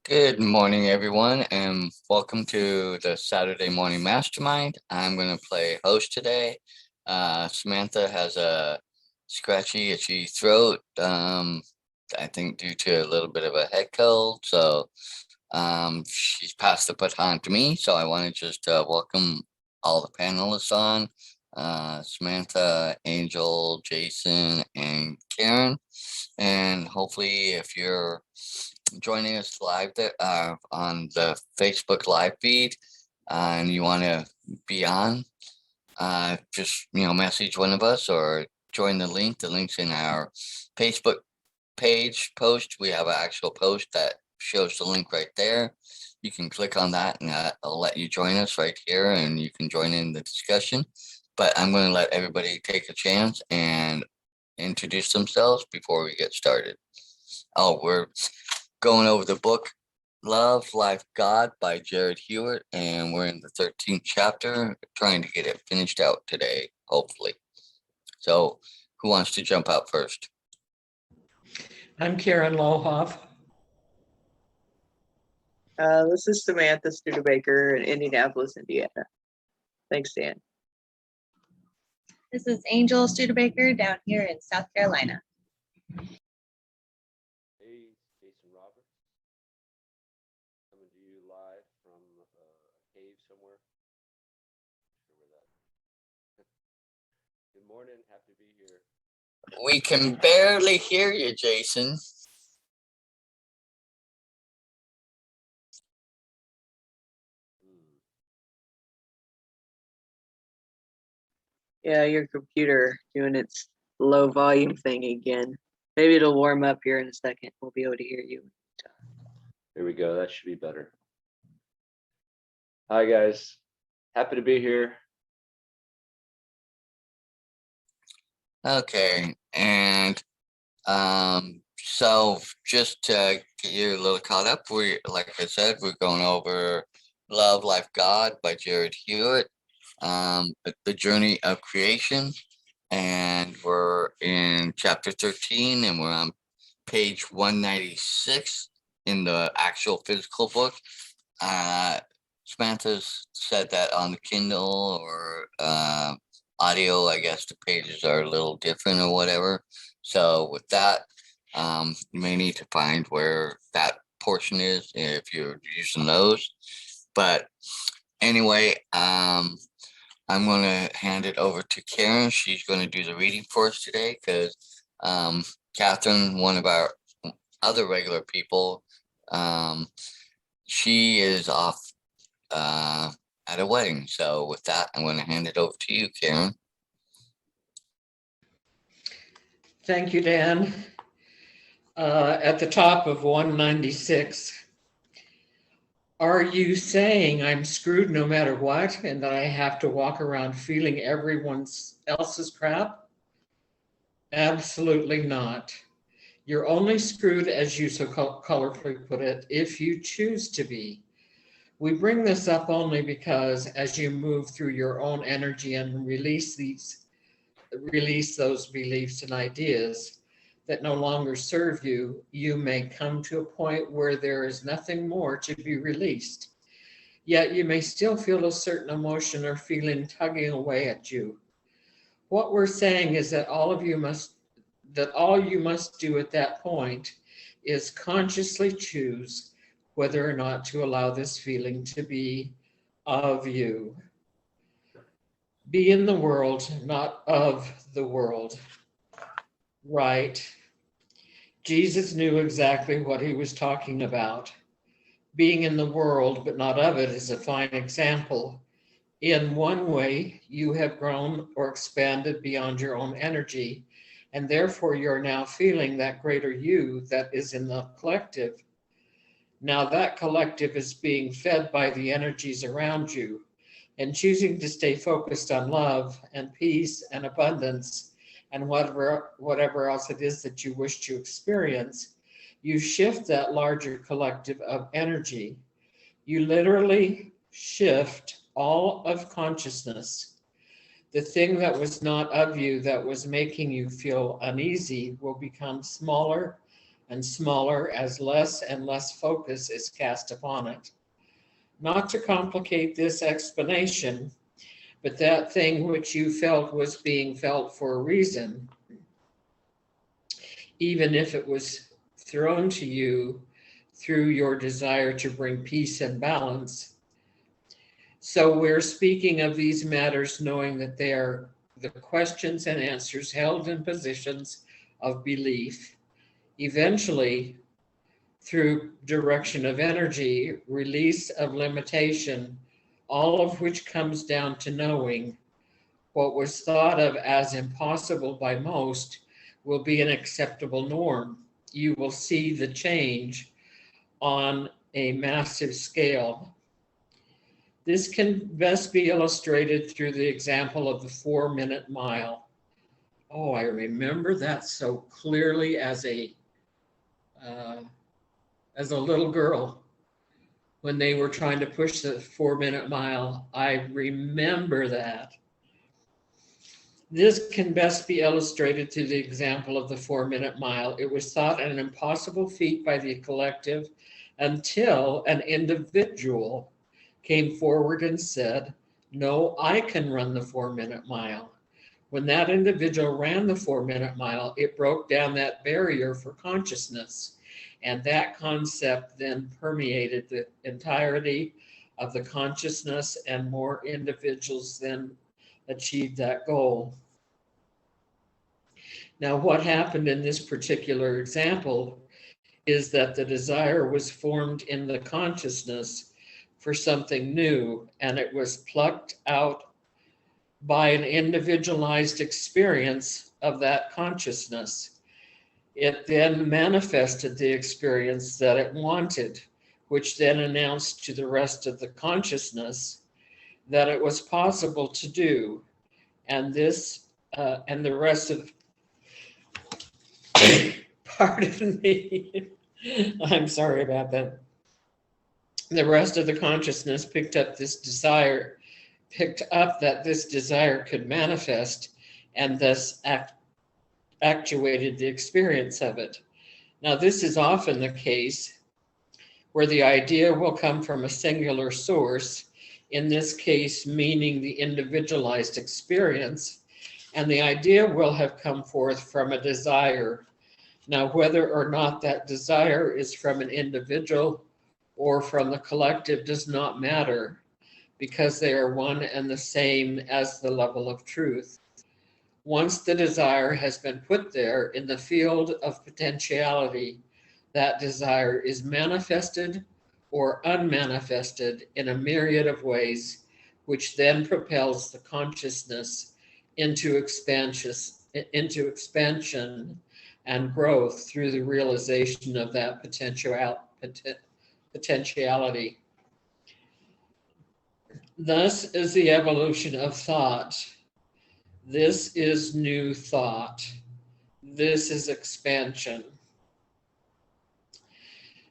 Good morning, everyone, and welcome to the Saturday Morning Mastermind. I'm going to play host today. Samantha has a scratchy, itchy throat, I think due to a little bit of a head cold. So she's passed the baton to me. So I want to just welcome all the panelists on, Samantha, Angel, Jason, and Karen. And hopefully, if you're joining us live there on the Facebook live feed, and you want to be on, just message one of us or join the link. The link's in our Facebook page post. We have an actual post that shows the link right there. You can click on that, and I'll let you join us right here, and you can join in the discussion. But I'm going to let everybody take a chance and introduce themselves before we get started. Oh, we're going over the book Love, Life, God by Jared Hewitt, and we're in the 13th chapter, trying to get it finished out today, hopefully. So who wants to jump out first? I'm Karen Lohoff. This is Samantha Studebaker in Indianapolis, Indiana. Thanks, Dan. This is Angel Studebaker down here in South Carolina. Hey, Jason Roberts, coming to you live from a cave somewhere. Not sure where that. Good morning, happy to be here. We can barely hear you, Jason. Yeah, your computer doing its low volume thing again. Maybe it'll warm up here in a second. We'll be able to hear you. There we go, that should be better. Hi guys, happy to be here. Okay, and so just to get you a little caught up, like I said, we're going over Love, Life, God by Jared Hewitt, the journey of creation, and we're in chapter 13, and we're on page 196 in the actual physical book. Samantha said that on the Kindle or audio, I guess the pages are a little different or whatever. So with that, you may need to find where that portion is if you're using those. But anyway, I'm going to hand it over to Karen. She's going to do the reading for us today because Catherine, one of our other regular people, she is off at a wedding. So with that, I'm going to hand it over to you, Karen. Thank you, Dan. At the top of 196, are you saying I'm screwed no matter what and that I have to walk around feeling everyone else's crap? Absolutely not. You're only screwed, as you so colorfully put it, if you choose to be. We bring this up only because as you move through your own energy and release those beliefs and ideas that no longer serve you, you may come to a point where there is nothing more to be released. Yet you may still feel a certain emotion or feeling tugging away at you. What we're saying is that all you must do at that point is consciously choose whether or not to allow this feeling to be of you. Be in the world, not of the world. Right. Jesus knew exactly what he was talking about. Being in the world, but not of it, is a fine example. In one way, you have grown or expanded beyond your own energy, and therefore you're now feeling that greater you that is in the collective. Now that collective is being fed by the energies around you, and choosing to stay focused on love and peace and abundance and whatever else it is that you wish to experience, you shift that larger collective of energy. You literally shift all of consciousness. The thing that was not of you, that was making you feel uneasy, will become smaller and smaller as less and less focus is cast upon it. Not to complicate this explanation, but that thing which you felt was being felt for a reason, even if it was thrown to you through your desire to bring peace and balance. So we're speaking of these matters knowing that they are the questions and answers held in positions of belief. Eventually, through direction of energy, release of limitation, all of which comes down to knowing what was thought of as impossible by most will be an acceptable norm. You will see the change on a massive scale. This can best be illustrated through the example of the 4-minute mile. Oh, I remember that so clearly as a little girl when they were trying to push the 4-minute mile. I remember that. This can best be illustrated through the example of the 4-minute mile. It was thought an impossible feat by the collective until an individual came forward and said, "No, I can run the 4-minute mile." When that individual ran the 4-minute mile, it broke down that barrier for consciousness. And that concept then permeated the entirety of the consciousness, and more individuals then achieved that goal. Now, what happened in this particular example is that the desire was formed in the consciousness for something new, and it was plucked out by an individualized experience of that consciousness. It then manifested the experience that it wanted, which then announced to the rest of the consciousness that it was possible to do. And this, and the rest of, pardon me, I'm sorry about that. The rest of the consciousness picked up that this desire could manifest, and thus actuated the experience of it. Now, this is often the case where the idea will come from a singular source, in this case meaning the individualized experience, and the idea will have come forth from a desire. Now, whether or not that desire is from an individual or from the collective does not matter, because they are one and the same as the level of truth. Once the desire has been put there in the field of potentiality, that desire is manifested or unmanifested in a myriad of ways, which then propels the consciousness into expansion and growth through the realization of that potentiality. Thus is the evolution of thought. This is new thought. This is expansion.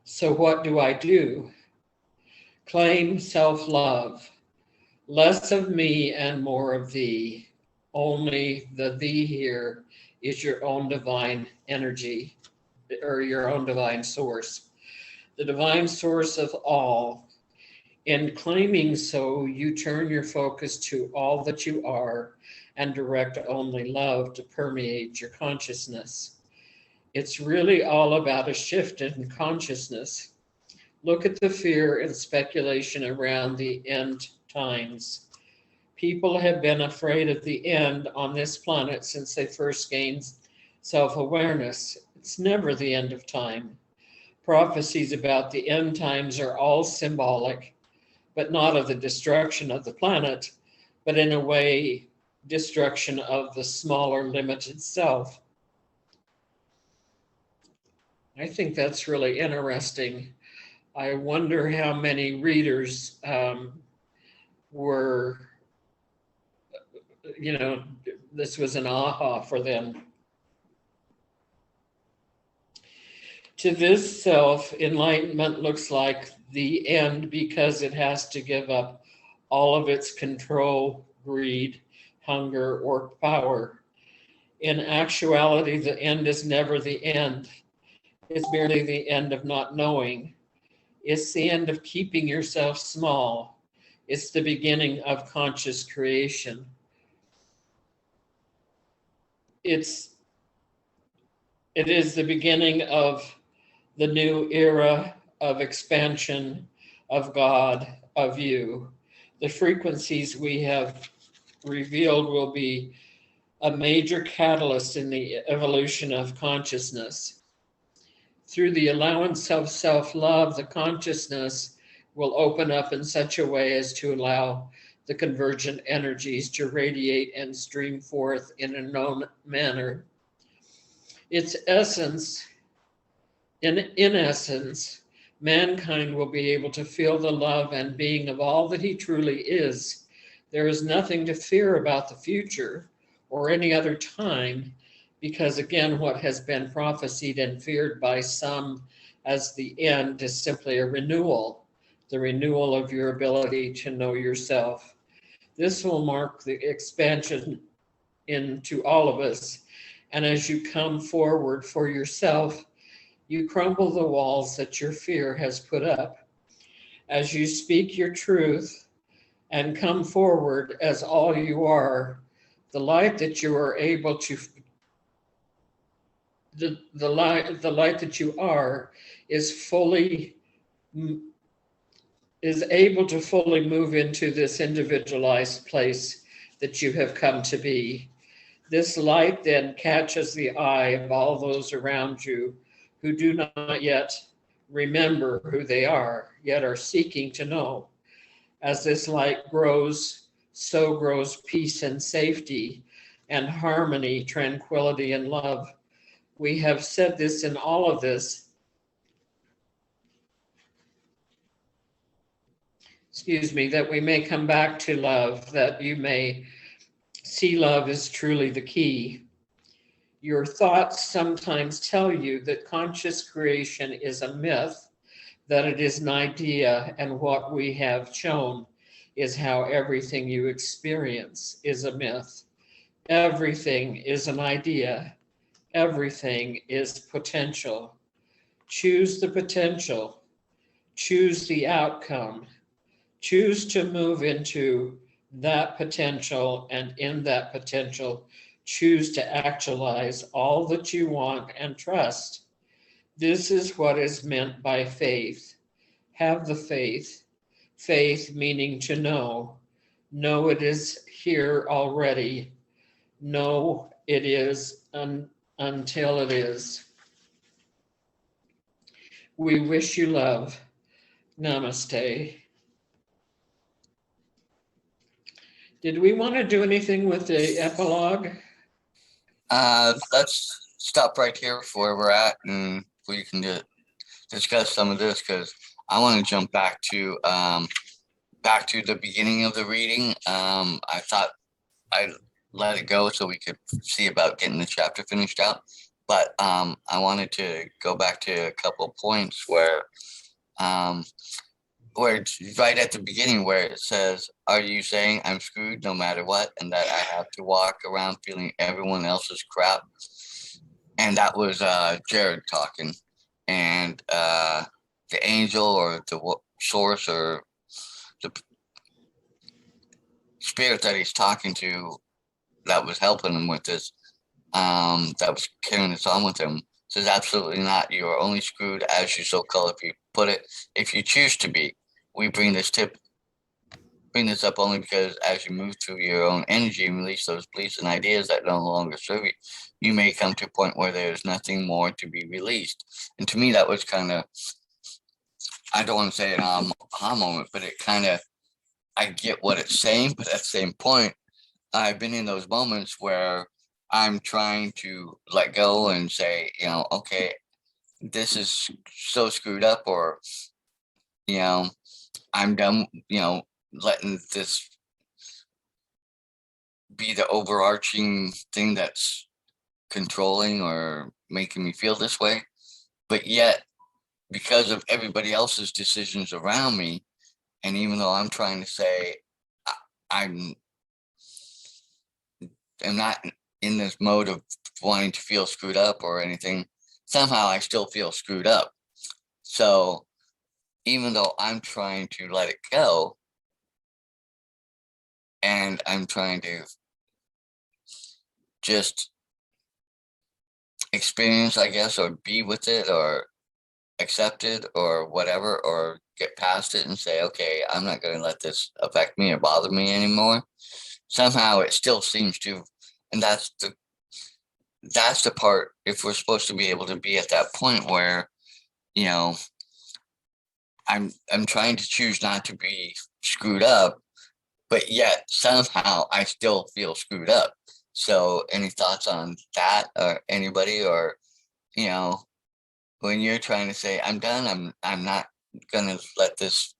So what do I do? Claim self-love. Less of me and more of thee. Only the thee here is your own divine energy, or your own divine source. The divine source of all. In claiming so, you turn your focus to all that you are and direct only love to permeate your consciousness. It's really all about a shift in consciousness. Look at the fear and speculation around the end times. People have been afraid of the end on this planet since they first gained self-awareness. It's never the end of time. Prophecies about the end times are all symbolic, but not of the destruction of the planet, but in a way, destruction of the smaller, limited self. I think that's really interesting. I wonder how many readers were, this was an aha for them. To this self, enlightenment looks like the end because it has to give up all of its control, greed, hunger, or power. In actuality, the end is never the end. It's merely the end of not knowing. It's the end of keeping yourself small. It's the beginning of conscious creation. It is the beginning of the new era of expansion of God, of you. The frequencies we have revealed will be a major catalyst in the evolution of consciousness. Through the allowance of self-love, the consciousness will open up in such a way as to allow the convergent energies to radiate and stream forth in a known manner. Its essence, in essence, mankind will be able to feel the love and being of all that he truly is. There is nothing to fear about the future or any other time, because again, what has been prophesied and feared by some as the end is simply a renewal, the renewal of your ability to know yourself. This will mark the expansion into all of us. And as you come forward for yourself, you crumble the walls that your fear has put up. As you speak your truth and come forward as all you are, the light that you are able to, the light that you are is able to fully move into this individualized place that you have come to be. This light then catches the eye of all those around you who do not yet remember who they are, yet are seeking to know. As this light grows, so grows peace and safety and harmony, tranquility and love. We have said this in all of this. That we may come back to love, that you may see love is truly the key. Your thoughts sometimes tell you that conscious creation is a myth, that it is an idea, and what we have shown is how everything you experience is a myth. Everything is an idea. Everything is potential. Choose the potential. Choose the outcome. Choose to move into that potential, and in that potential, choose to actualize all that you want and trust. This is what is meant by faith. Have the faith. Faith meaning to know. Know it is here already. Know it is until it is. We wish you love. Namaste. Did we want to do anything with the epilogue? Let's stop right here where we're at, and we can discuss some of this, because I want to jump back to the beginning of the reading. I thought I'd let it go so we could see about getting the chapter finished out, but I wanted to go back to a couple of points where it's right at the beginning where it says, "Are you saying I'm screwed no matter what, and that I have to walk around feeling everyone else's crap?" And that was Jared talking, and the angel or the source or the spirit that he's talking to that was helping him with this, that was carrying this on with him, says, "Absolutely not. You are only screwed as you so colorfully put it, if you choose to be. We bring this up only because as you move through your own energy and release those beliefs and ideas that no longer serve you, you may come to a point where there's nothing more to be released." And to me, that was kind of, I don't want to say an aha moment, but it kind of, I get what it's saying, but at the same point, I've been in those moments where I'm trying to let go and say, okay, this is so screwed up, or, I'm done, letting this be the overarching thing that's controlling or making me feel this way. But yet, because of everybody else's decisions around me, and even though I'm trying to say I'm not in this mode of wanting to feel screwed up or anything, somehow I still feel screwed up. So even though I'm trying to let it go and I'm trying to just experience, I guess, or be with it or accept it or whatever, or get past it and say, okay, I'm not going to let this affect me or bother me anymore. Somehow it still seems to, and that's the part, if we're supposed to be able to be at that point where, you know, I'm trying to choose not to be screwed up, but yet somehow I still feel screwed up. So any thoughts on that, or anybody, or, you know, when you're trying to say, I'm done, I'm not gonna let this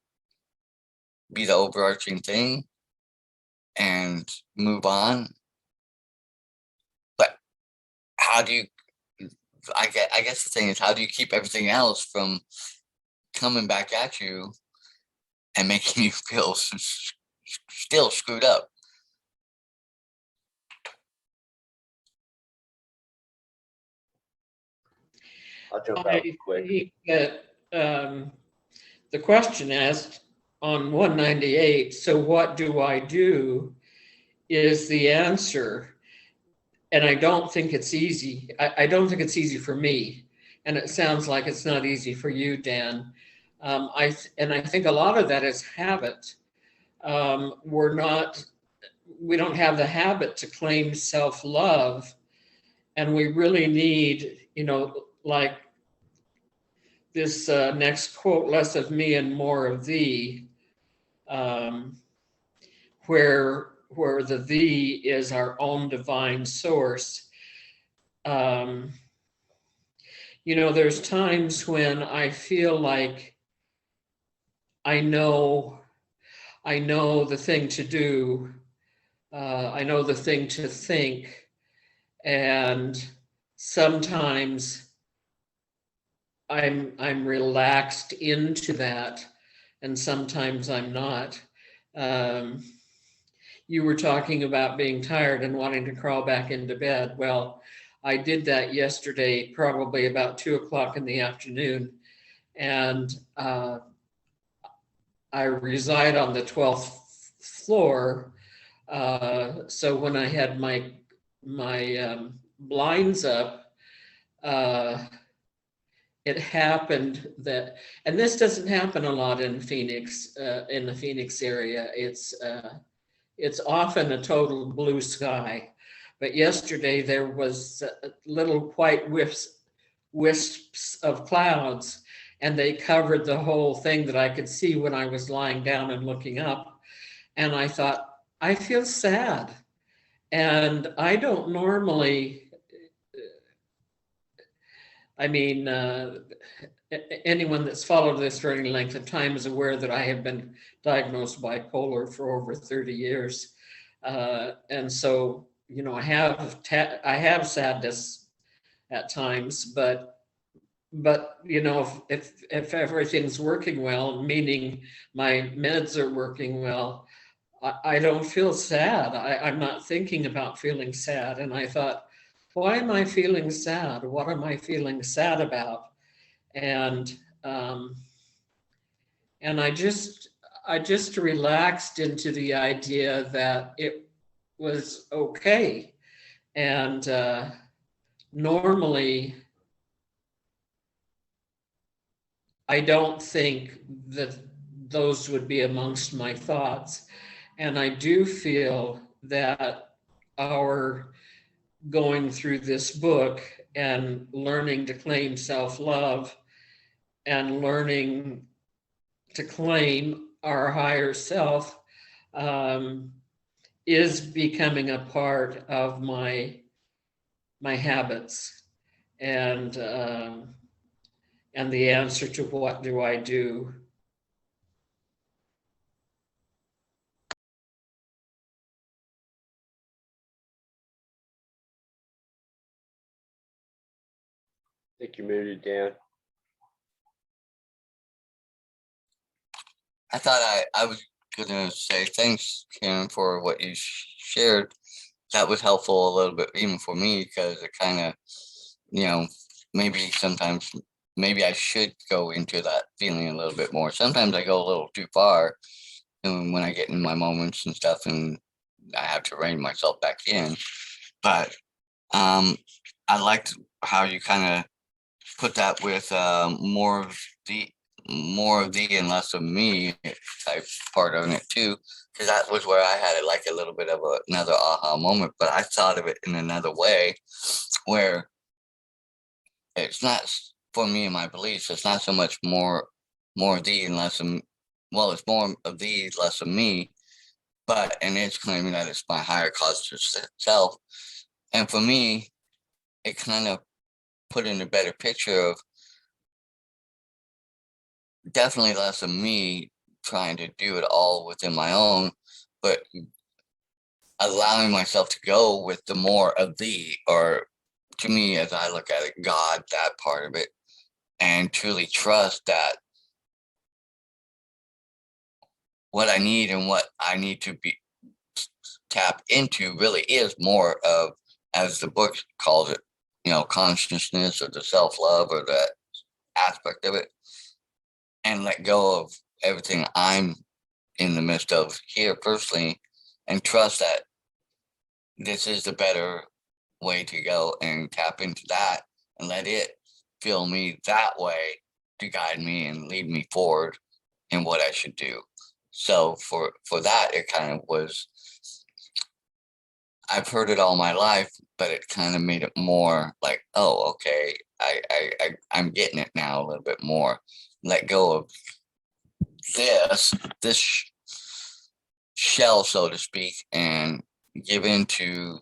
be the overarching thing and move on. But how do you, I guess the thing is, how do you keep everything else from coming back at you and making you feel still screwed up? I'll jump out I quick. think that the question asked on 198, so what do I do, is the answer. And I don't think it's easy. I don't think it's easy for me. And it sounds like it's not easy for you, Dan. I think a lot of that is habit. We don't have the habit to claim self-love. And we really need, like this next quote, less of me and more of thee, where the thee is our own divine source. There's times when I feel like I know the thing to do, I know the thing to think, and sometimes I'm relaxed into that, and sometimes I'm not. You were talking about being tired and wanting to crawl back into bed. Well, I did that yesterday, probably about 2 o'clock in the afternoon, and I reside on the 12th floor. So when I had my blinds up, it happened that, and this doesn't happen a lot in Phoenix, in the Phoenix area. It's often a total blue sky, but yesterday there was little white wisps of clouds, and they covered the whole thing that I could see when I was lying down and looking up. And I thought, I feel sad. And I don't normally, anyone that's followed this for any length of time is aware that I have been diagnosed bipolar for over 30 years. And so, I have sadness at times, but if everything's working well, meaning my meds are working well, I don't feel sad. I'm not thinking about feeling sad. And I thought, why am I feeling sad? What am I feeling sad about? And I just relaxed into the idea that it was okay. And normally, I don't think that those would be amongst my thoughts. And I do feel that our going through this book and learning to claim self-love and learning to claim our higher self is becoming a part of my habits, and the answer to what do I do. I think you're muted, Dan. I thought I was gonna say thanks, Karen, for what you shared. That was helpful a little bit even for me, because it kind of, maybe sometimes, maybe I should go into that feeling a little bit more. Sometimes I go a little too far, and when I get in my moments and stuff, and I have to rein myself back in. But I liked how you kind of put that with the more of thee and less of me type part of it too, because that was where I had it like a little bit of another aha moment. But I thought of it in another way, where it's not for me and my beliefs. It's not so much more of thee and less of well, it's more of thee, less of me. But and it's claiming that it's my higher conscious self. And for me, it kind of put in a better picture of definitely less of me trying to do it all within my own, but allowing myself to go with the more of thee, or to me, as I look at it, God, that part of it, and truly trust that what I need and what I need to be tap into really is more of, as the book calls it, consciousness or the self-love or that aspect of it, and let go of everything I'm in the midst of here personally, and trust that this is the better way to go, and tap into that and let it feel me that way to guide me and lead me forward in what I should do. So for that, it kind of was, I've heard it all my life, but it kind of made it more like, oh, okay, I'm getting it now a little bit more. Let go of this shell, so to speak, and give into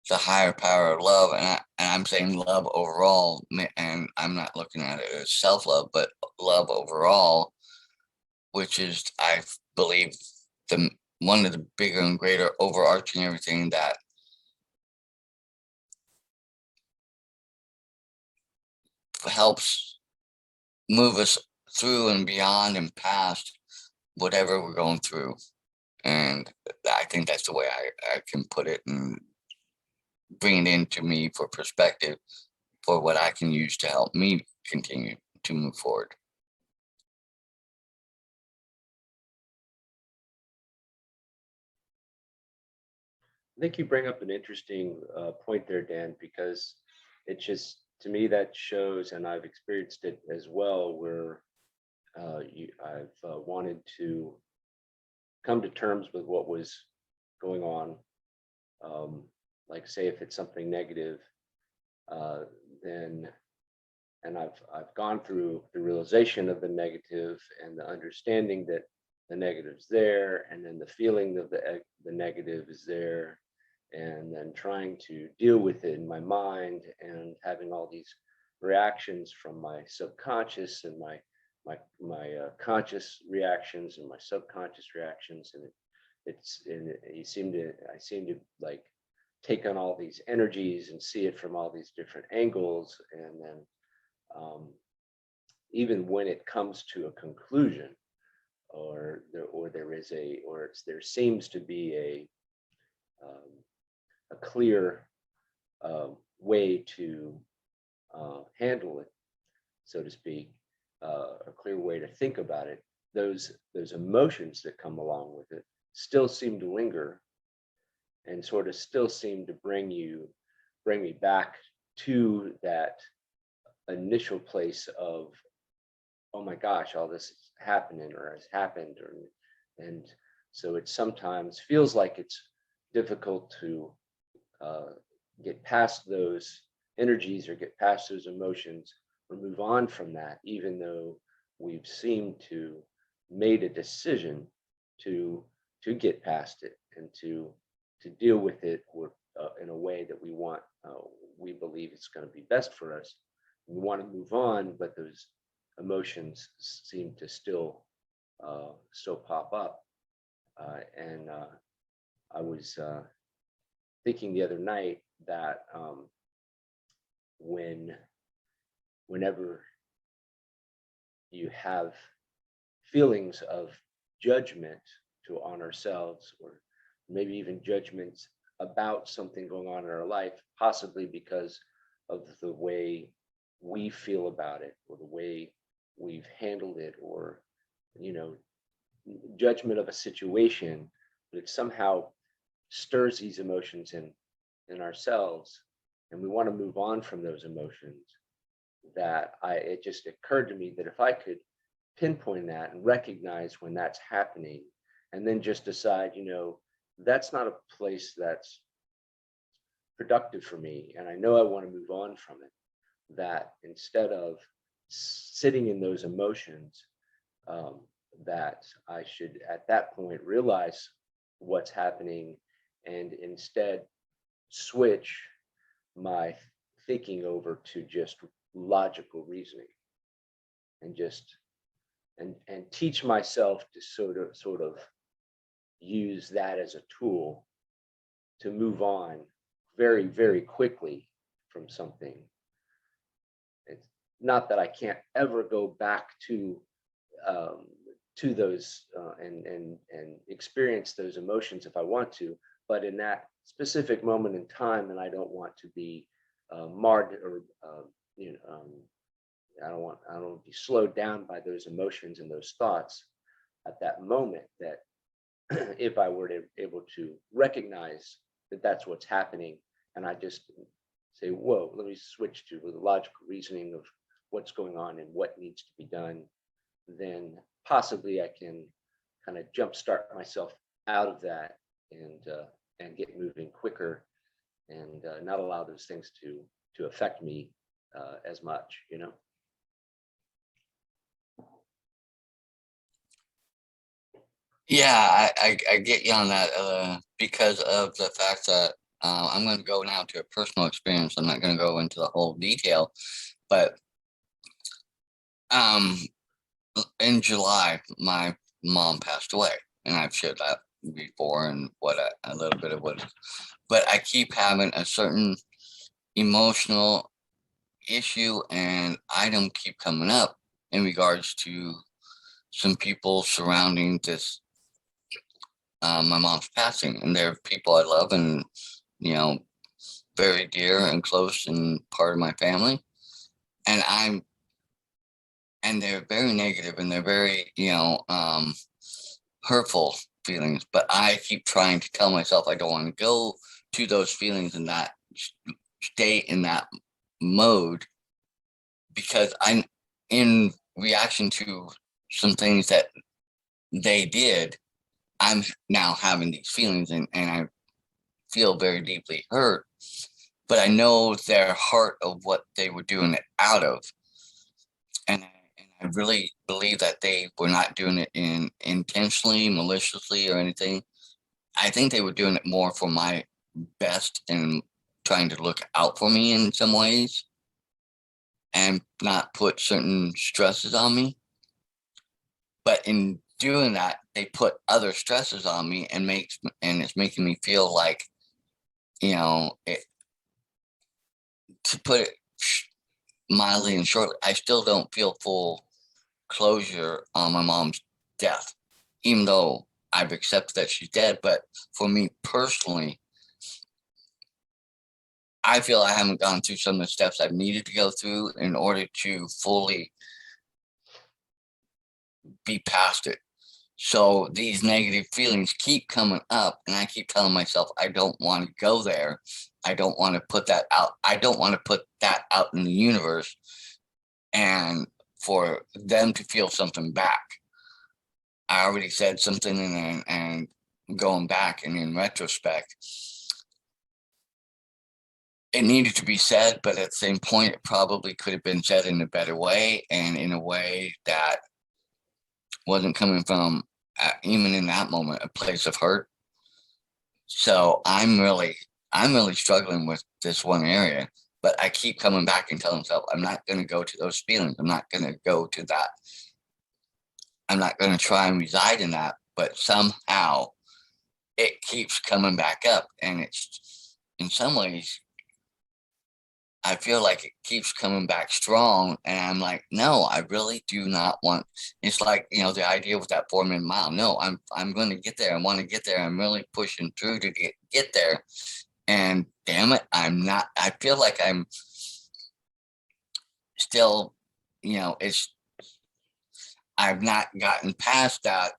the higher power of love. And I'm saying love overall, and I'm not looking at it as self-love, but love overall, which is, I believe, the one of the bigger and greater overarching everything that helps move us through and beyond and past whatever we're going through. And I think that's the way I can put it and bring it into me for perspective for what I can use to help me continue to move forward. I think you bring up an interesting point there, Dan, because it just, to me, that shows, and I've experienced it as well, where I've wanted to come to terms with what was going on. Like, say, if it's something negative, then, and I've gone through the realization of the negative and the understanding that the negative's there, and then the feeling of the negative is there, and then trying to deal with it in my mind, and having all these reactions from my subconscious and my conscious reactions and my subconscious reactions, and I seem to like take on all these energies and see it from all these different angles, and then even when it comes to a conclusion, there seems to be a clear way to handle it, so to speak, a clear way to think about it. Those emotions that come along with it still seem to linger, and sort of still seem to bring me back to that initial place of, oh my gosh, all this is happening or has happened, and so it sometimes feels like it's difficult to get past those energies or get past those emotions or move on from that, even though we've seemed to made a decision to get past it and to deal with it in a way that we believe it's going to be best for us. We want to move on, but those emotions seem to still pop up. And I was thinking the other night that whenever you have feelings of judgment on ourselves, or maybe even judgments about something going on in our life, possibly because of the way we feel about it, or the way we've handled it, or, judgment of a situation, but it somehow stirs these emotions in ourselves, and we want to move on from those emotions. It just occurred to me that if I could pinpoint that and recognize when that's happening, and then just decide, that's not a place that's productive for me, and I know I want to move on from it, that instead of sitting in those emotions, that I should at that point realize what's happening, and instead switch my thinking over to just logical reasoning, and just and teach myself to sort of use that as a tool to move on very, very quickly from something. It's not that I can't ever go back to those and experience those emotions if I want to, but in that specific moment in time, and I don't want to be marred, or I don't want to be slowed down by those emotions and those thoughts at that moment. That if I were able to recognize that that's what's happening, and I just say, whoa, let me switch to the logical reasoning of what's going on and what needs to be done, then possibly I can kind of jumpstart myself out of that, and get moving quicker, and not allow those things to affect me as much, Yeah, I get you on that, because of the fact that I'm going to go now to a personal experience. I'm not going to go into the whole detail, but in July, my mom passed away, and I've shared that before, and what a little bit of what, but I keep having a certain emotional issue and item keep coming up in regards to some people surrounding this, my mom's passing, and they're people I love, and very dear and close and part of my family, and they're very negative, and they're very hurtful feelings, but I keep trying to tell myself I don't want to go to those feelings and not stay in that mode, because I'm in reaction to some things that they did. I'm now having these feelings, and I feel very deeply hurt, but I know their heart of what they were doing it out of. And I really believe that they were not doing it intentionally, maliciously, or anything. I think they were doing it more for my best and trying to look out for me in some ways, and not put certain stresses on me. But in doing that, they put other stresses on me, and it's making me feel like, to put it mildly and shortly, I still don't feel full closure on my mom's death, even though I've accepted that she's dead. But for me personally, I feel I haven't gone through some of the steps I've needed to go through in order to fully be past it. So these negative feelings keep coming up, and I keep telling myself I don't want to go there. I don't want to put that out. I don't want to put that out in the universe, and for them to feel something back. I already said something, and going back and in retrospect, it needed to be said, but at the same point, it probably could have been said in a better way, and in a way that wasn't coming from, even in that moment, a place of hurt. So I'm really struggling with this one area, but I keep coming back and telling myself I'm not going to go to those feelings. I'm not going to go to that. I'm not going to try and reside in that, but somehow it keeps coming back up, and it's, in some ways, I feel like it keeps coming back strong, and I'm like, no, I really do not want. It's like, the idea with that 4-minute mile. No, I'm going to get there. I want to get there. I'm really pushing through to get there, and damn it, I'm not. I feel like I'm still, it's, I've not gotten past that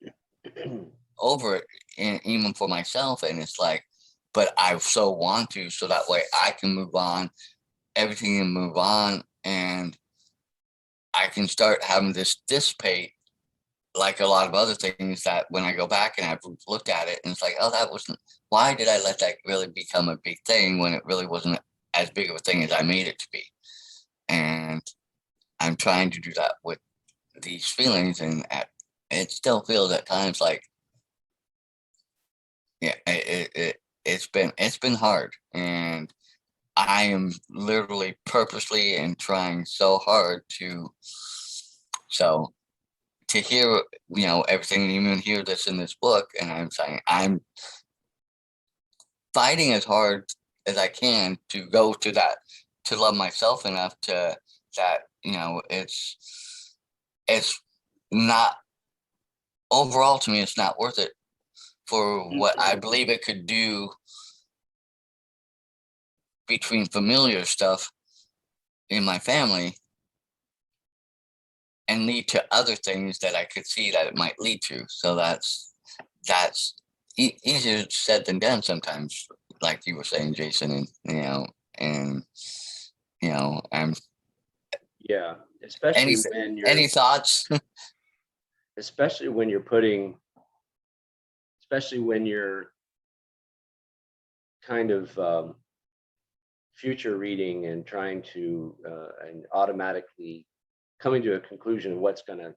over it, and even for myself. And it's like, but I so want to, so that way I can move on, everything can move on, and I can start having this dissipate like a lot of other things that when I go back and I've looked at it and it's like, oh, that wasn't, why did I let that really become a big thing when it really wasn't as big of a thing as I made it to be? And I'm trying to do that with these feelings, and it still feels at times like, yeah, it's been hard, and I am literally purposely and trying so hard so to hear, everything, even hear this in this book, and I'm saying I'm fighting as hard as I can to go to that, to love myself enough to that, it's not, overall to me, it's not worth it for what I believe it could do between familiar stuff in my family and lead to other things that I could see that it might lead to. So that's easier said than done sometimes, like you were saying, Jason, and I'm Yeah, especially any when you're any thoughts? especially when you're putting, especially when you're kind of future reading and trying to and automatically coming to a conclusion of what's going to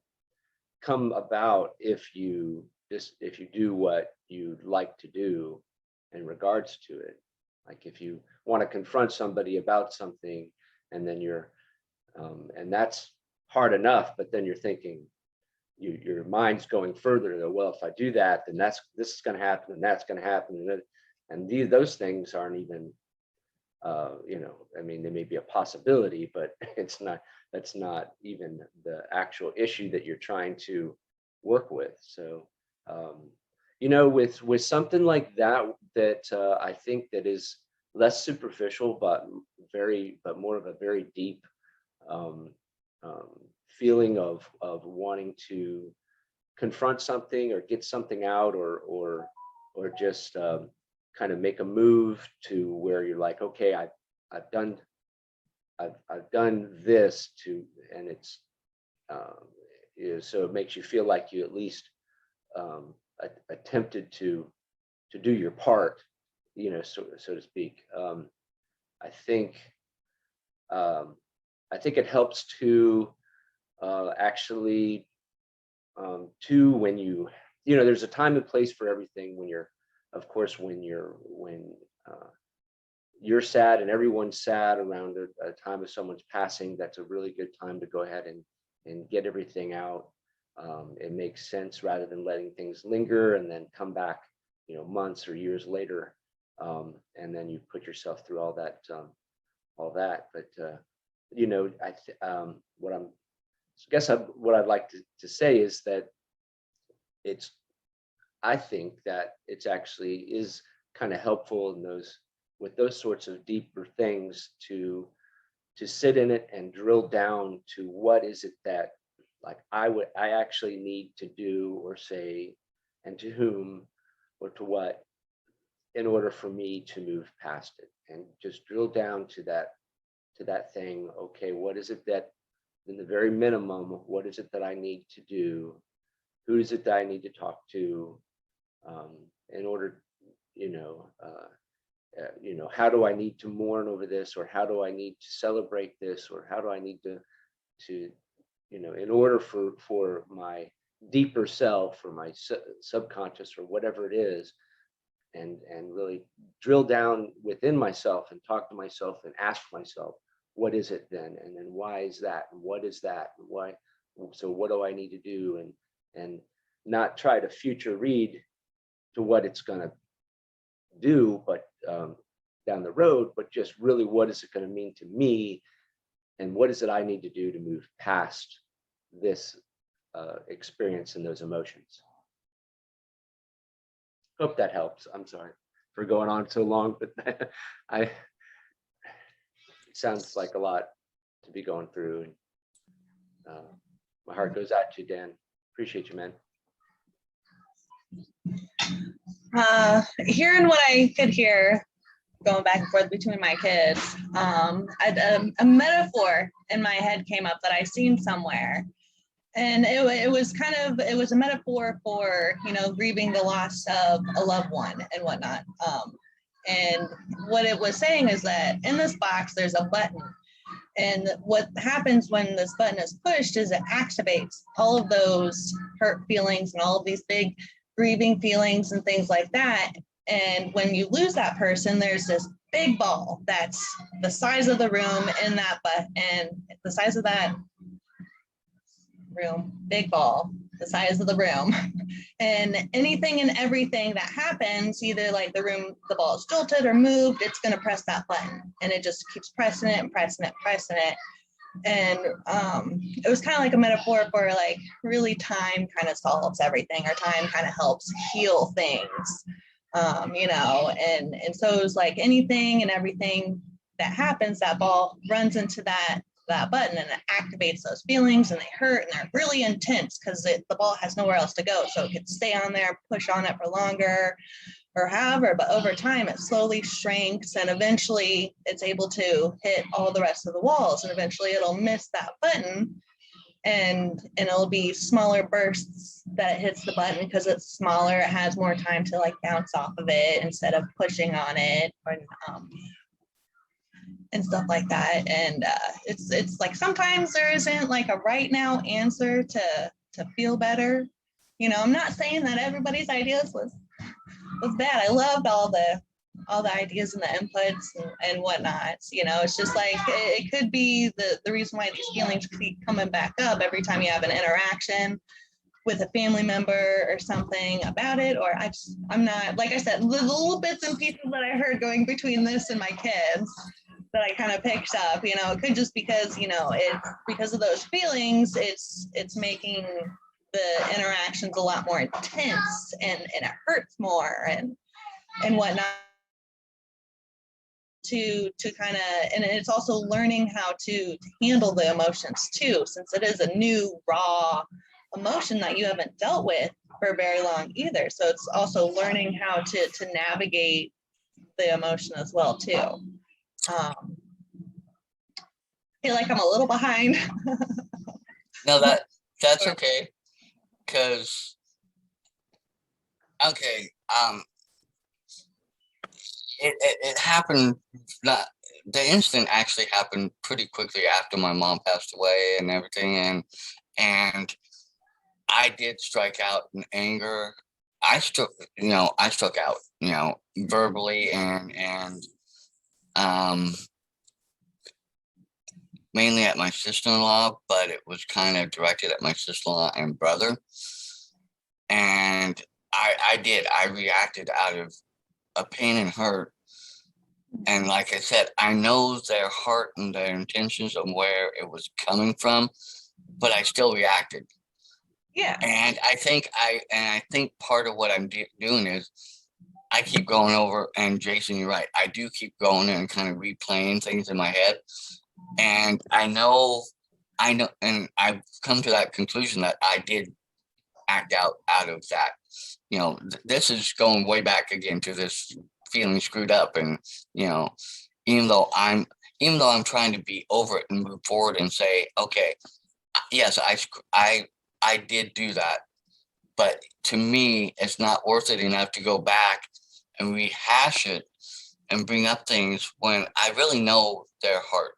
come about if you do what you'd like to do in regards to it. Like if you want to confront somebody about something, and then you're and that's hard enough, but then you're thinking, your mind's going further though, well, if I do that, then this is going to happen, and that's going to happen, and those things aren't even I mean, they may be a possibility, but that's not even the actual issue that you're trying to work with. So with something like that I think that is less superficial, but more of a very deep um, feeling of wanting to confront something or get something out, or just kind of make a move to where you're like, okay, I've done this to, and it's so it makes you feel like you at least attempted to do your part, so to speak. I think it helps to actually to when there's a time and place for everything. When you're, of course, when you're sad and everyone's sad around a time of someone's passing, that's a really good time to go ahead and get everything out. It makes sense rather than letting things linger and then come back, months or years later, and then you put yourself through all that. But what I'd like to say is that I think that it's actually is kind of helpful with those sorts of deeper things to sit in it and drill down to what is it that, like, I actually need to do or say, and to whom or to what, in order for me to move past it, and just drill down to that thing. Okay, what is it that, in the very minimum, what is it that I need to do? Who is it that I need to talk to in order, how do I need to mourn over this, or how do I need to celebrate this, or how do I need to in order for my deeper self, or my subconscious, or whatever it is, and really drill down within myself and talk to myself and ask myself, what is it then, and then why is that, and what is that, and why, so what do I need to do, and not try to future read to what it's going to do, but down the road, but just really, what is it going to mean to me, and what is it I need to do to move past this experience and those emotions. Hope that helps. I'm sorry for going on so long, but it sounds like a lot to be going through. My heart goes out to you, Dan. Appreciate you, man. Hearing what I could hear going back and forth between my kids, a metaphor in my head came up that I seen somewhere. And it was a metaphor for, grieving the loss of a loved one and whatnot. And what it was saying is that in this box, there's a button. And what happens when this button is pushed is it activates all of those hurt feelings and all of these big grieving feelings and things like that. And when you lose that person, there's this big ball that's the size of the room in that and the size of that room, big ball, the size of the room. And anything and everything that happens, either like the ball is jolted or moved, it's going to press that button, and it just keeps pressing it and pressing it, pressing it. And it was kind of like a metaphor for like really time kind of solves everything, or time kind of helps heal things, and so it was like anything and everything that happens, that ball runs into that button and it activates those feelings, and they hurt and they're really intense because the ball has nowhere else to go. So it could stay on there, push on it for longer or however, but over time it slowly shrinks and eventually it's able to hit all the rest of the walls, and eventually it'll miss that button, and it'll be smaller bursts that it hits the button because it's smaller. It has more time to like bounce off of it instead of pushing on it, and stuff like that. And it's like sometimes there isn't like a right now answer to feel better. I'm not saying that everybody's ideas was bad. I loved all the ideas and the inputs and whatnot. It's just like it could be the reason why these feelings keep coming back up every time you have an interaction with a family member or something about it. Or I'm not, like I said, the little bits and pieces that I heard going between this and my kids that I kind of picked up, it could just because, it's because of those feelings, it's making the interactions a lot more intense, and it hurts more and whatnot, to kind of, and it's also learning how to handle the emotions too, since it is a new raw emotion that you haven't dealt with for very long either. So it's also learning how to navigate the emotion as well too. I feel like I'm a little behind. No, that's okay. Cause okay, it happened, the incident actually happened pretty quickly after my mom passed away and everything, and I did strike out in anger. I struck out, verbally and mainly at my sister-in-law, but it was kind of directed at my sister-in-law and brother. And I reacted out of a pain and hurt. And like I said, I know their heart and their intentions and where it was coming from, but I still reacted. Yeah. And I think part of what I'm doing is I keep going over, and Jason, you're right. I do keep going and kind of replaying things in my head. And I know, and I've come to that conclusion that I did act out of that. This is going way back again to this feeling screwed up, and even though I'm trying to be over it and move forward and say, okay, yes, I did do that, but to me, it's not worth it enough to go back and rehash it and bring up things when I really know their heart.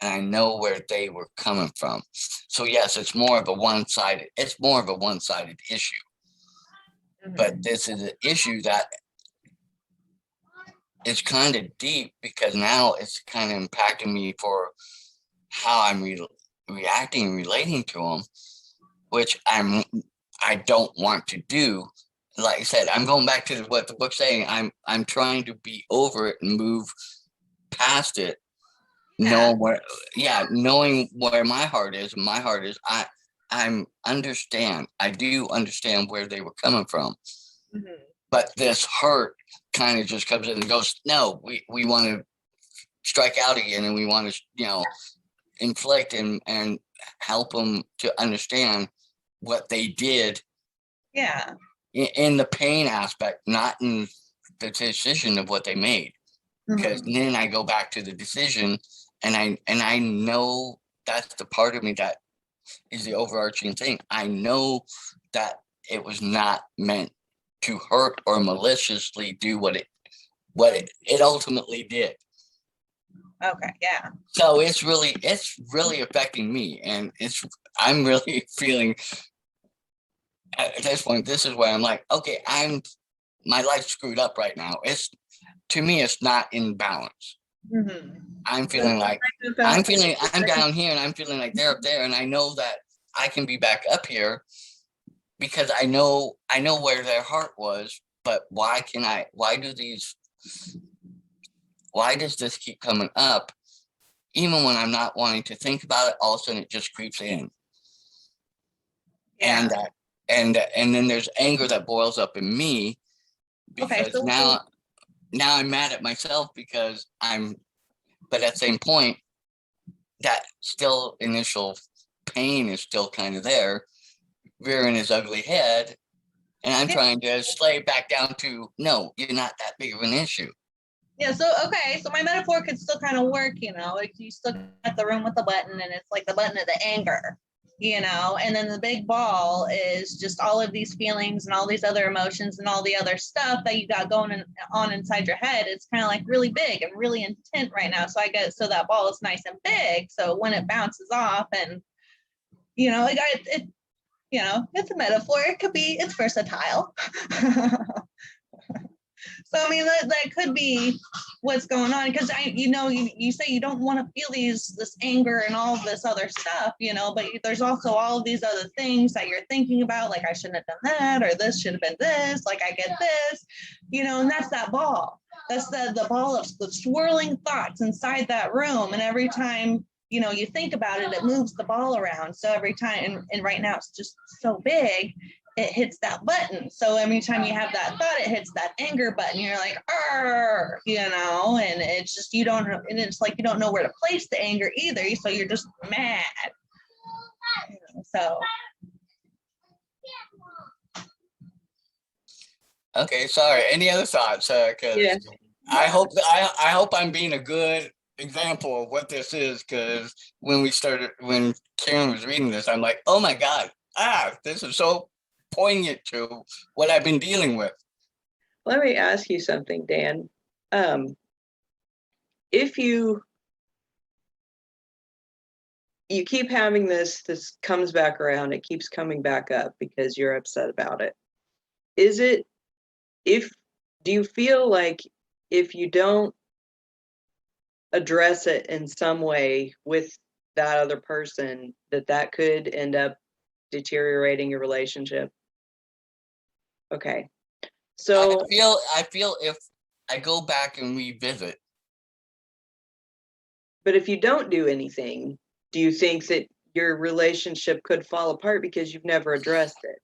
And I know where they were coming from. So yes, it's more of a one-sided issue. But this is an issue that is kind of deep, because now it's kind of impacting me for how I'm reacting and relating to them, which I don't want to do. Like I said, I'm going back to what the book's saying. I'm trying to be over it and move past it. Knowing where my heart is. I do understand where they were coming from. Mm-hmm. But this hurt kind of just comes in and goes, no, we want to strike out again, and we want to, inflict and help them to understand what they did Yeah. in the pain aspect, not in the decision of what they made. Because Mhm. then I go back to the decision, and I know that's the part of me that is the overarching thing. I know that it was not meant to hurt or maliciously do what it ultimately did. Okay. Yeah. So it's really affecting me, and I'm really feeling at this point. This is where I'm like, okay, my life's screwed up right now. To me, it's not in balance. Mhm. I'm feeling like I'm down here, and I'm feeling like they're up there, and I know that I can be back up here because I know where their heart was. But why does this keep coming up? Even when I'm not wanting to think about it, all of a sudden it just creeps in. Yeah. And then there's anger that boils up in me Okay. because So now I'm mad at myself because but at the same point, that still initial pain is still kind of there, rearing his ugly head. And I'm Yeah. trying to slay it back down to, no, you're not that big of an issue. Yeah, so okay, so my metaphor could still kind of work, like you still got the room with the button, and it's like the button of the anger, and then the big ball is just all of these feelings and all these other emotions and all the other stuff that you got on inside your head. It's kind of like really big and really intent right now. So I guess so that ball is nice and big. So when it bounces off, and it's a metaphor. It's versatile. So I mean that could be what's going on, because you say you don't want to feel this anger and all this other stuff, but there's also all of these other things that you're thinking about, like I shouldn't have done that, or this should have been this, like I get this, and that's that ball. That's the ball of the swirling thoughts inside that room, and every time you think about it, it moves the ball around. So every time, and right now it's just so big, it hits that button. So every time you have that thought, it hits that anger button. You're like, and it's just, and it's like, you don't know where to place the anger either. So you're just mad. So. Okay, sorry. Any other thoughts? Cause Yeah. I hope I'm being a good example of what this is. Cause when Karen was reading this, I'm like, oh my God, this is so poignant to what I've been dealing with. Let me ask you something, Dan. If you keep having this comes back around, it keeps coming back up because you're upset about it. Do you feel like if you don't address it in some way with that other person, that could end up deteriorating your relationship? Okay. So I feel if I go back and revisit. But if you don't do anything, do you think that your relationship could fall apart because you've never addressed it?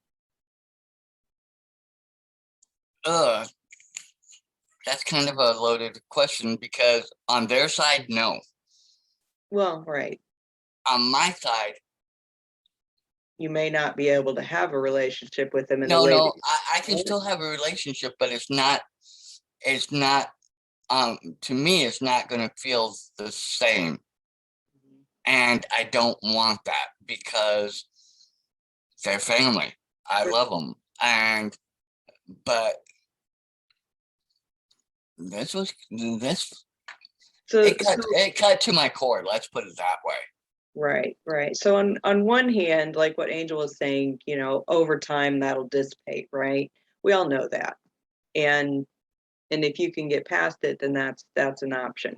That's kind of a loaded question because on their side, no. Well, right. On my side, You may not be able to have a relationship with them in the no, way no. that I can still have a relationship, but it's not. To me, it's not going to feel the same. And I don't want that because they're family. I love them. But this So, it cut to my core. Let's put it that way. right. So on one hand, like what Angel was saying, over time that'll dissipate, right? We all know that. And if you can get past it, then that's an option.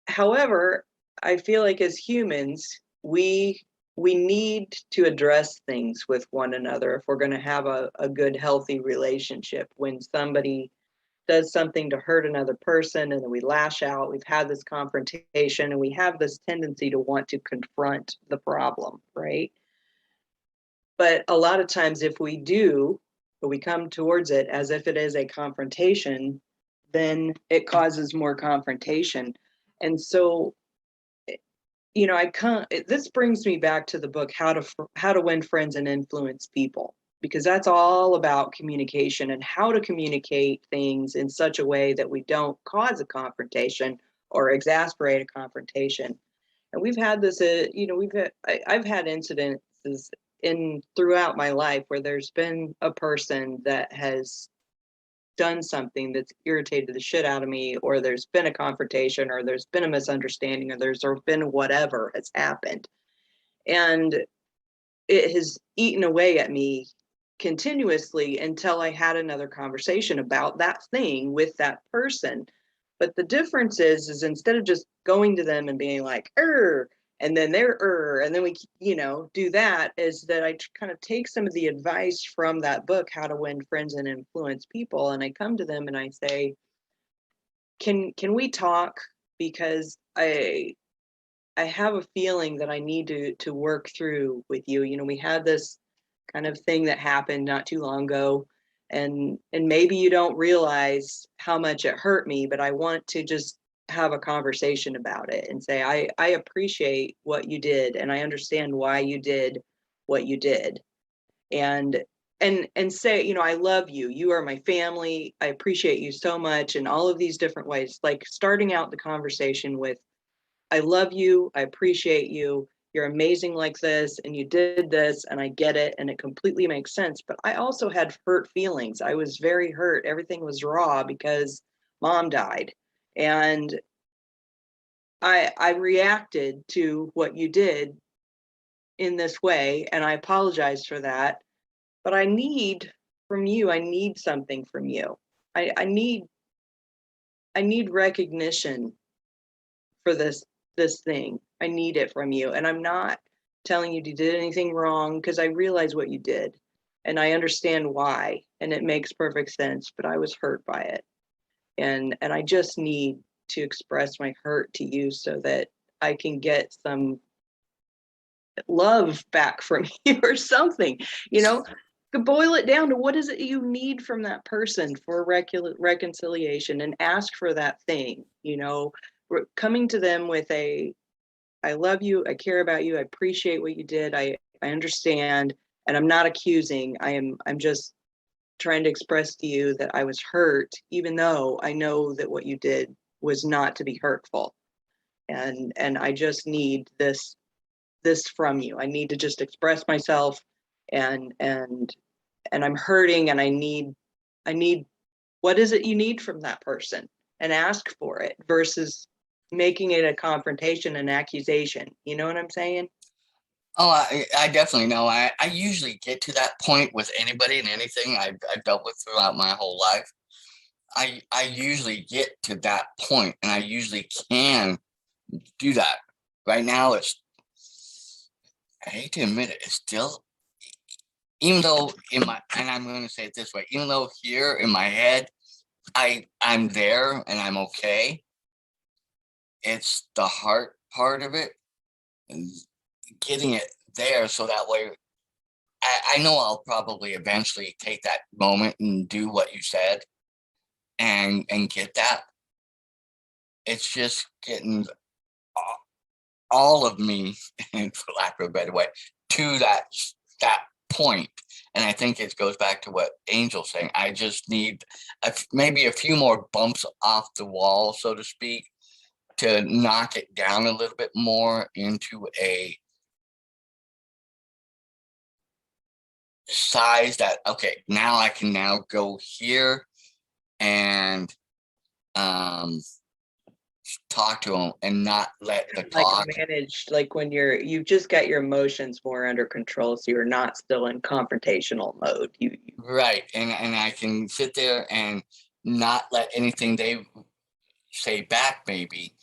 However, I feel like as humans, we need to address things with one another if we're going to have a good, healthy relationship. When somebody does something to hurt another person and then we lash out, we've had this confrontation, and we have this tendency to want to confront the problem, right? But a lot of times if we come towards it as if it is a confrontation, then it causes more confrontation. And so you know, this brings me back to the book, How to Win Friends and Influence People, because that's all about communication and how to communicate things in such a way that we don't cause a confrontation or exasperate a confrontation. And we've had this, I've had incidences throughout my life where there's been a person that has done something that's irritated the shit out of me, or there's been a confrontation, or there's been a misunderstanding, or there's been whatever has happened. And it has eaten away at me continuously until I had another conversation about that thing with that person. But the difference is instead of just going to them and being like, and then they're, and then we, do that, is that I kind of take some of the advice from that book, How to Win Friends and Influence People, and I come to them and I say, can we talk? Because I have a feeling that I need to work through with you. We had this kind of thing that happened not too long ago, and maybe you don't realize how much it hurt me, but I want to just have a conversation about it and say, I appreciate what you did, and I understand why you did what you did. And say, I love you. You are my family. I appreciate you so much, in all of these different ways. Like starting out the conversation with, I love you. I appreciate you. You're amazing like this, and you did this, and I get it, and it completely makes sense. But I also had hurt feelings. I was very hurt. Everything was raw because mom died. And I reacted to what you did in this way, and I apologize for that. But I need something from you. I need recognition for this thing. I need it from you. And I'm not telling you did anything wrong, because I realize what you did and I understand why, and it makes perfect sense, but I was hurt by it. And I just need to express my hurt to you so that I can get some love back from you or something, to boil it down to what is it you need from that person for reconciliation, and ask for that thing. Coming to them with I love you, I care about you, I appreciate what you did, I understand, and I'm not accusing. I'm just trying to express to you that I was hurt, even though I know that what you did was not to be hurtful. And I just need this from you. I need to just express myself, and I'm hurting, and I need what is it you need from that person, and ask for it, versus making it a confrontation and accusation. You know what I'm saying? Oh, I definitely know. I usually get to that point with anybody and anything I've dealt with throughout my whole life. I usually get to that point, and I usually can do that. Right now, I hate to admit it, it's still, even though and I'm going to say it this way, even though here in my head, I'm there and I'm okay, it's the heart part of it, and getting it there, so that way I know I'll probably eventually take that moment and do what you said, and get that. It's just getting all of me, for lack of a better way, to that point. And I think it goes back to what Angel's saying. I just need maybe a few more bumps off the wall, so to speak, to knock it down a little bit more into a size that, okay, now I can now go here and talk to him and not let the Like talk. managed, like when you've just got your emotions more under control, so you're not still in confrontational mode. Right. And I can sit there and not let anything they say back maybe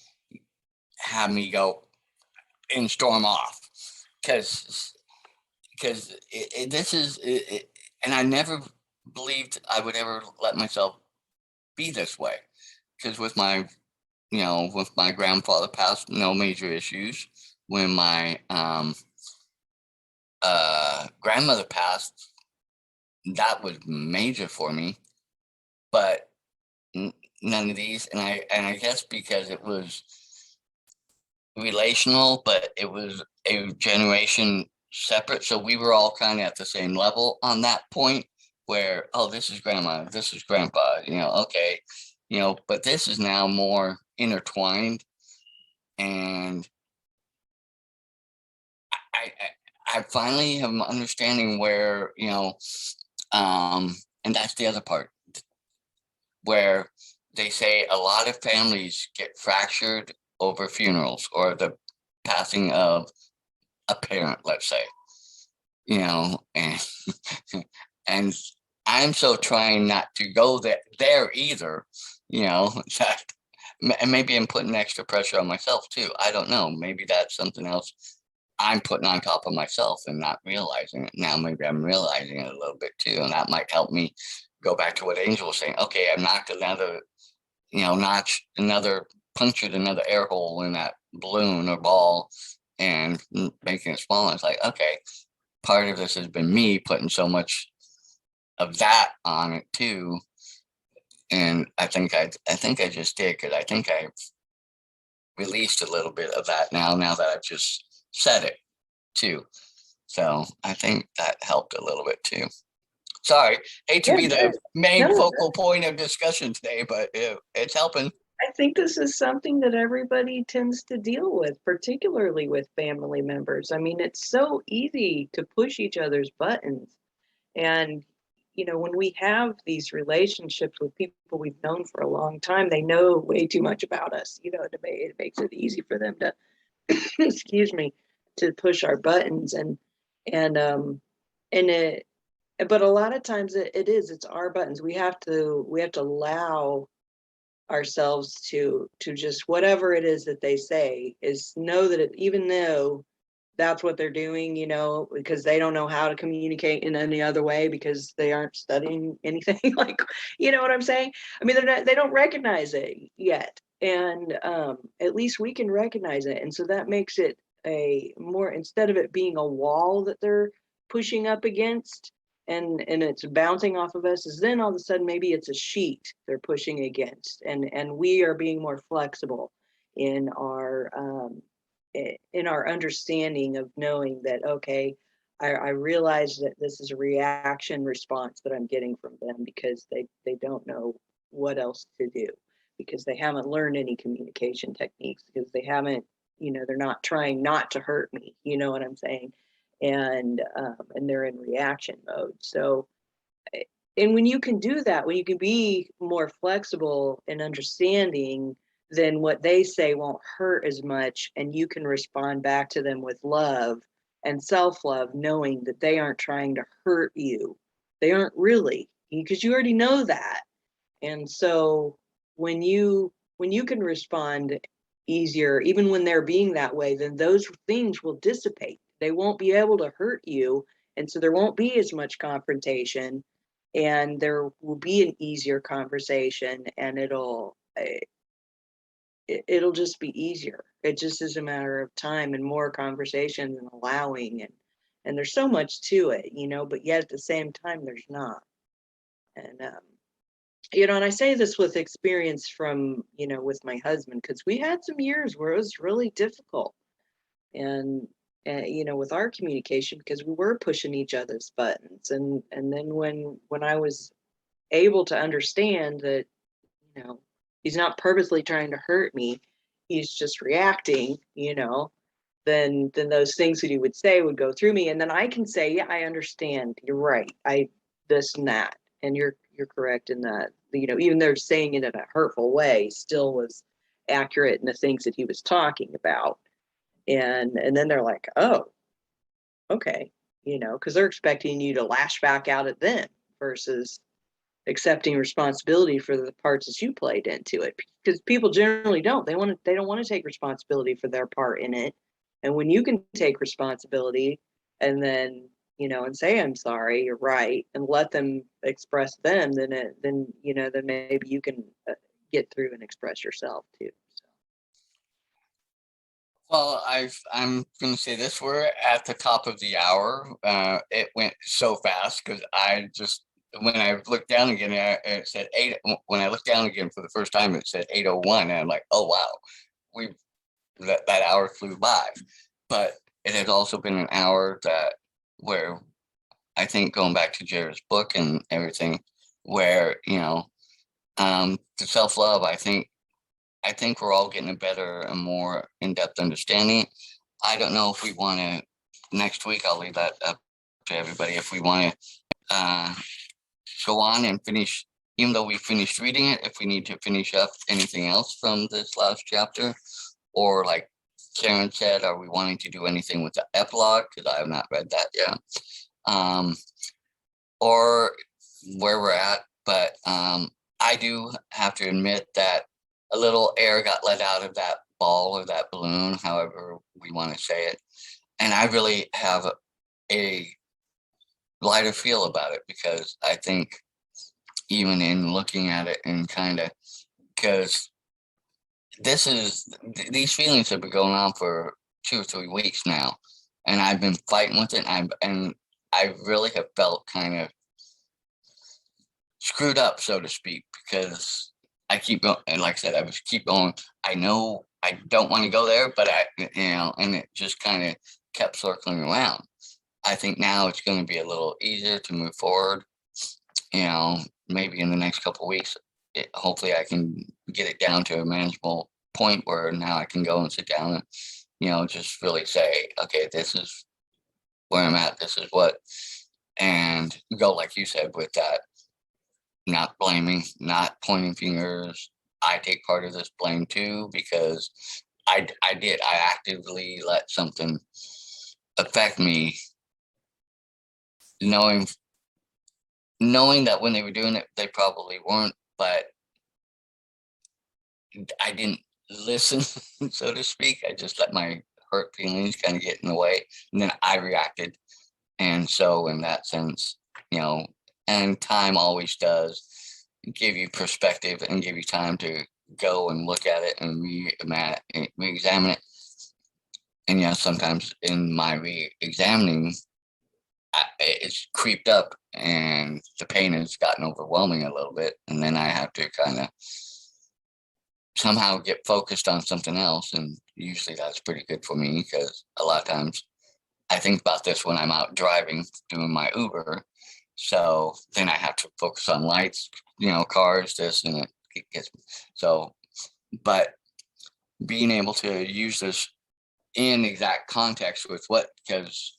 have me go and storm off, because this is it, and I never believed I would ever let myself be this way, because with my grandfather passed, no major issues. When my grandmother passed, that was major for me, but none of these. And I guess because it was relational, but it was a generation separate. So we were all kind of at the same level on that point where, oh, this is grandma, this is grandpa, okay, but this is now more intertwined. And I finally am understanding where, and that's the other part where they say a lot of families get fractured over funerals or the passing of a parent, let's say, and and I'm so trying not to go there either, that and maybe I'm putting extra pressure on myself too. I don't know. Maybe that's something else I'm putting on top of myself and not realizing it. Now maybe I'm realizing it a little bit too, and that might help me go back to what Angel was saying. Okay, I've knocked another, punctured another air hole in that balloon or ball and making it smaller. It's like, okay, part of this has been me putting so much of that on it too. And I think I just did, because I think I've released a little bit of that now that I've just said it too. So I think that helped a little bit too. Sorry, hate to be the main focal point of discussion today, but it's helping. I think this is something that everybody tends to deal with, particularly with family members. I mean, it's so easy to push each other's buttons. And, when we have these relationships with people we've known for a long time, they know way too much about us. It makes it easy for them to, excuse me, to push our buttons. But a lot of times it's our buttons. We have to allow ourselves to just whatever it is that they say is know that even though that's what they're doing, because they don't know how to communicate in any other way because they aren't studying anything like, what I'm saying? I mean, they don't recognize it yet. And at least we can recognize it. And so that makes it instead of it being a wall that they're pushing up against, and it's bouncing off of us, is then all of a sudden maybe it's a sheet they're pushing against, and we are being more flexible in our understanding of knowing that, okay, I realize that this is a reaction response that I'm getting from them because they don't know what else to do, because they haven't learned any communication techniques, because they haven't, they're not trying not to hurt me, you know what I'm saying? And they're in reaction mode. So, and when you can do that, when you can be more flexible and understanding, then what they say won't hurt as much, and you can respond back to them with love and self-love, knowing that they aren't trying to hurt you. They aren't really, because you already know that. And so when you can respond easier, even when they're being that way, then those things will dissipate. They won't be able to hurt you. And so there won't be as much confrontation, and there will be an easier conversation, and it'll just be easier. It just is a matter of time and more conversation and allowing, and there's so much to it, but yet at the same time, there's not. And, and I say this with experience from, with my husband, because we had some years where it was really difficult. And with our communication, because we were pushing each other's buttons. And then when I was able to understand that, he's not purposely trying to hurt me, he's just reacting, then those things that he would say would go through me. And then I can say, yeah, I understand. You're right. This and that. And you're correct in that, even though saying it in a hurtful way still was accurate in the things that he was talking about. And then they're like, oh, okay, because they're expecting you to lash back out at them versus accepting responsibility for the parts that you played into it. Because people generally don't. They don't want to take responsibility for their part in it. And when you can take responsibility and then, and say, I'm sorry, you're right, and let them express them, then maybe you can get through and express yourself too. Well, I'm going to say this. We're at the top of the hour. It went so fast because when I looked down again, it said 8. When I looked down again for the first time, it said 8:01. And I'm like, oh, wow. We've that hour flew by. But it has also been an hour that where I think going back to Jared's book and everything, where the self-love, I think we're all getting a better and more in-depth understanding. I don't know if we want to next week. I'll leave that up to everybody. If we want to go on and finish, even though we finished reading it, if we need to finish up anything else from this last chapter, or like Karen said, are we wanting to do anything with the epilogue? Because I have not read that yet. Or where we're at. But I do have to admit that a little air got let out of that ball or that balloon, however we want to say it. And I really have a lighter feel about it, because I think even in looking at it and kind of, because these feelings have been going on for 2 or 3 weeks now, and I've been fighting with it, and I really have felt kind of screwed up, so to speak, because I keep going, and like I said, I was keep going. I know I don't want to go there, but and it just kind of kept circling around. I think now it's going to be a little easier to move forward. Maybe in the next couple of weeks, hopefully I can get it down to a manageable point where now I can go and sit down and, just really say, okay, this is where I'm at. This is what, and go, like you said, with that, not blaming, not pointing fingers. I take part of this blame too, because I actively let something affect me, knowing that when they were doing it, they probably weren't, but I didn't listen, so to speak. I just let my hurt feelings kind of get in the way, and then I reacted. And so in that sense, and time always does give you perspective and give you time to go and look at it and re-examine it. And sometimes in my re-examining, it's creeped up and the pain has gotten overwhelming a little bit, and then I have to kind of somehow get focused on something else. And usually that's pretty good for me, because a lot of times I think about this when I'm out driving, doing my Uber. So then I have to focus on lights, cars, this, and it gets so. But being able to use this in exact context with because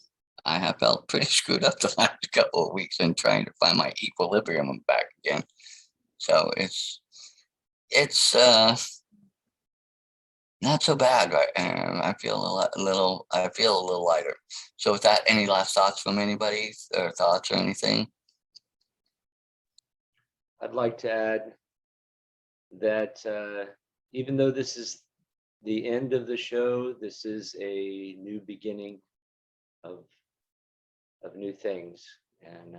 I have felt pretty screwed up the last couple of weeks and trying to find my equilibrium back again. So it's not so bad, right? And I feel a little lighter. So with that, any last thoughts from anybody, or thoughts or anything? I'd like to add that even though this is the end of the show, this is a new beginning of new things. And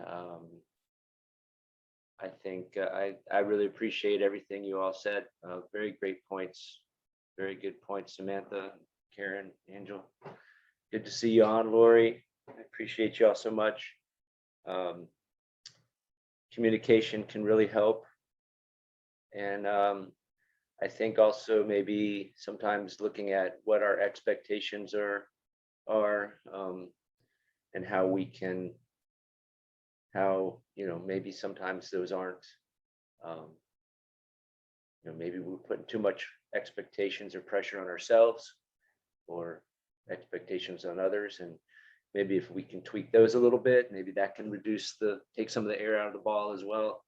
I think I really appreciate everything you all said. Very great points. Very good points, Samantha, Karen, Angel. Good to see you on, Lori. I appreciate you all so much. Communication can really help. And I think also maybe sometimes looking at what our expectations are and how we can, maybe sometimes those aren't, maybe we're putting too much expectations or pressure on ourselves or expectations on others. And maybe if we can tweak those a little bit, maybe that can take some of the air out of the ball as well.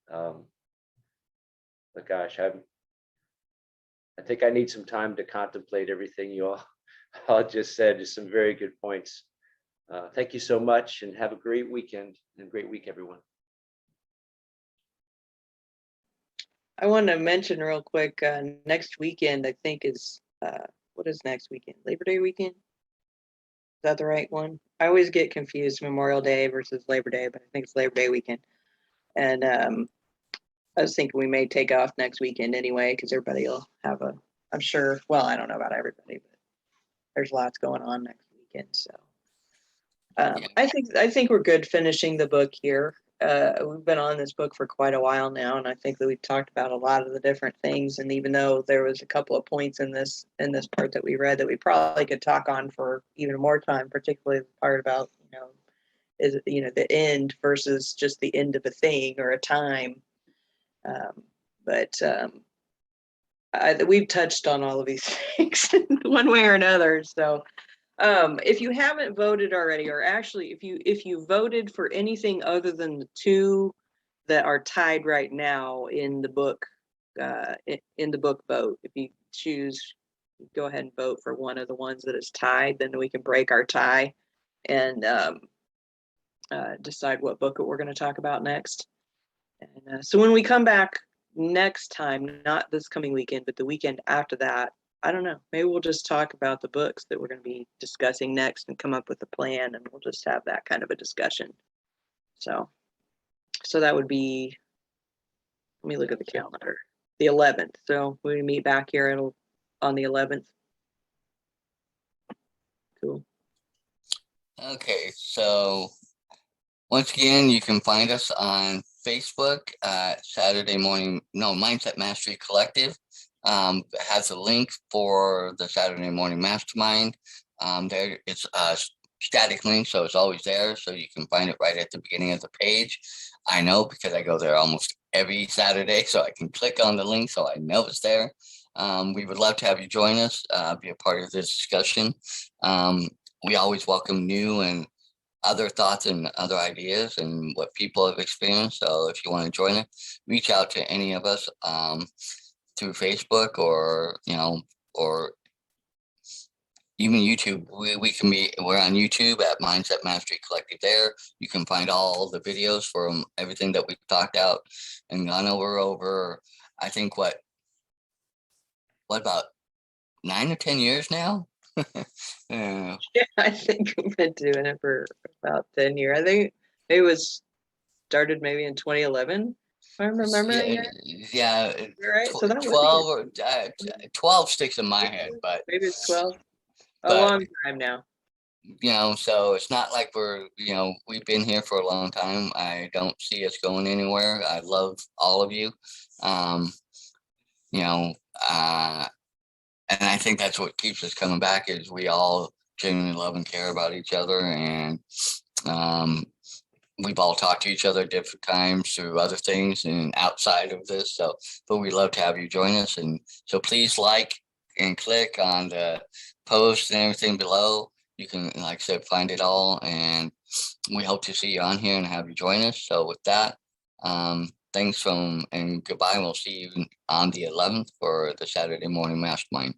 But gosh, I think I need some time to contemplate everything you all just said. Just some very good points. Thank you so much, and have a great weekend and a great week, everyone. I want to mention real quick, next weekend, I think is, what is next weekend? Labor Day weekend? Is that the right one? I always get confused, Memorial Day versus Labor Day, but I think it's Labor Day weekend. And I was thinking we may take off next weekend anyway, because everybody will have I'm sure, well, I don't know about everybody, but there's lots going on next weekend. So I think we're good finishing the book here. we've been on this book for quite a while now, and I think that we've talked about a lot of the different things. And even though there was a couple of points in this part that we read that we probably could talk on for even more time, particularly the part about, is the end versus just the end of a thing or a time. But we've touched on all of these things one way or another. So if you haven't voted already, or actually if you voted for anything other than the two that are tied right now in the book vote, if you choose, go ahead and vote for one of the ones that is tied, then we can break our tie and decide what book we're going to talk about next. And so when we come back next time, not this coming weekend, but the weekend after that, I don't know, maybe we'll just talk about the books that we're going to be discussing next and come up with a plan, and we'll just have that kind of a discussion. So that would be, let me look at the calendar, the 11th. So we meet back here on the 11th. Cool. Okay, so once again, you can find us on Facebook, Mindset Mastery Collective. Has a link for the Saturday Morning Mastermind. There it's a static link, so it's always there, so you can find it right at the beginning of the page. I know because I go there almost every Saturday, so I can click on the link so I know it's there. We would love to have you join us, be a part of this discussion. We always welcome new and other thoughts and other ideas and what people have experienced. So if you want to join it, reach out to any of us through Facebook or even YouTube. We're on YouTube at Mindset Mastery Collective. There you can find all the videos from everything that we've talked out and gone over I think what about 9 or 10 years now. Yeah, I think we've been doing it for about 10 years. I think it was started maybe in 2011. If I'm remembering it. Yeah, Right. So that 12 sticks in my head, but maybe it's 12. A but- long time now. So it's not like we've been here for a long time. I don't see us going anywhere. I love all of you. And I think that's what keeps us coming back is we all genuinely love and care about each other. And we've all talked to each other at different times through other things and outside of this. But we'd love to have you join us. And so please like and click on the post and everything below. You can, like I said, find it all. And we hope to see you on here and have you join us. So with that, thanks and goodbye. We'll see you on the 11th for the Saturday Morning Mastermind.